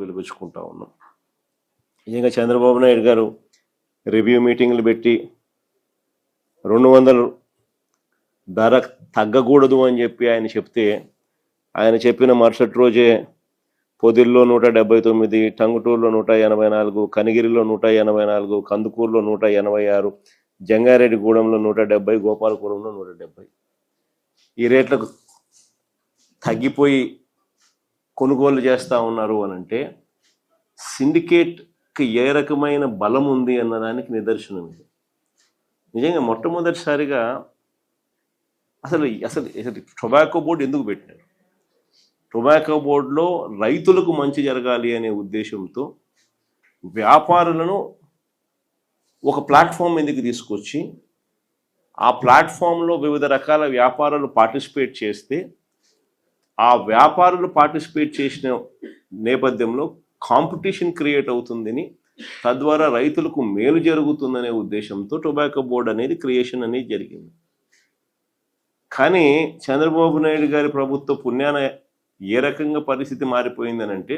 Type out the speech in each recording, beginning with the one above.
వెలిపించుకుంటా ఉన్నాం. నిజంగా చంద్రబాబు నాయుడు గారు రివ్యూ మీటింగ్లు పెట్టి 200 ధర తగ్గకూడదు అని చెప్పి ఆయన చెప్తే, ఆయన చెప్పిన మరుసటి రోజే పొదిల్లో 179, టంగుటూరులో 184, కనిగిరిలో 184, కందుకూరులో 186, జంగారెడ్డిగూడెంలో 170, గోపాలపురంలో 170 ఈ రేట్లకు తగ్గిపోయి కొనుగోలు చేస్తూ ఉన్నారు అని అంటే సిండికేట్కి ఏ రకమైన బలం ఉంది అన్నదానికి నిదర్శనం ఇది. నిజంగా మొట్టమొదటిసారిగా అసలు అసలు అసలు టొబాకో బోర్డు ఎందుకు పెట్టినారు? టొబాకో బోర్డులో రైతులకు మంచి జరగాలి అనే ఉద్దేశంతో వ్యాపారులను ఒక ప్లాట్ఫామ్ ఎందుకు తీసుకొచ్చి ఆ ప్లాట్ఫామ్లో వివిధ రకాల వ్యాపారాలు పార్టిసిపేట్ చేస్తే ఆ వ్యాపారులు పార్టిసిపేట్ చేసిన నేపథ్యంలో కాంపిటీషన్ క్రియేట్ అవుతుందని, తద్వారా రైతులకు మేలు జరుగుతుందనే ఉద్దేశంతో టొబాకో బోర్డు అనేది క్రియేషన్ అనేది జరిగింది. కానీ చంద్రబాబు నాయుడు గారి ప్రభుత్వ పుణ్యాన ఏ రకంగా పరిస్థితి మారిపోయిందని అంటే,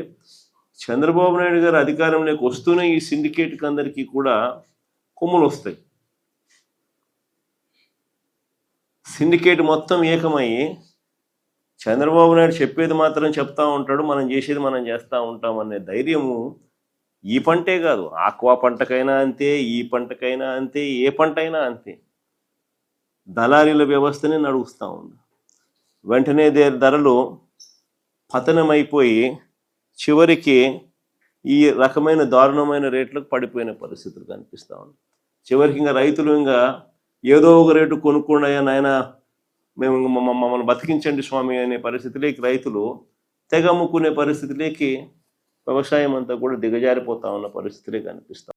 చంద్రబాబు నాయుడు గారు అధికారంలోకి వస్తూనే ఈ సిండికేట్కి అందరికీ కూడా కొమ్ములు వస్తాయి. సిండికేట్ మొత్తం ఏకమయ్యి చంద్రబాబు నాయుడు చెప్పేది మాత్రం చెప్తా ఉంటాడు, మనం చేసేది మనం చేస్తూ ఉంటాం అనే ధైర్యము ఈ పంటే కాదు, ఆక్వా పంటకైనా అంతే, ఈ పంటకైనా అంతే, ఏ పంట అయినా అంతే. దళారీల వ్యవస్థని నడుస్తూ ఉంది. వెంటనే ధరలు పతనమైపోయి చివరికి ఈ రకమైన దారుణమైన రేట్లకు పడిపోయిన పరిస్థితులు కనిపిస్తూ ఉంది. చివరికి ఇంకా రైతులు ఇంకా ఏదో ఒక రేటు కొనుక్కున్నాయా నాయన, మేము మమ్మల్ని బతికించండి స్వామి అనే పరిస్థితిలోకి రైతులు తెగ అమ్ముకునే పరిస్థితిలోకి వ్యవసాయం అంతా కూడా దిగజారిపోతా ఉన్న పరిస్థితులే కనిపిస్తాం.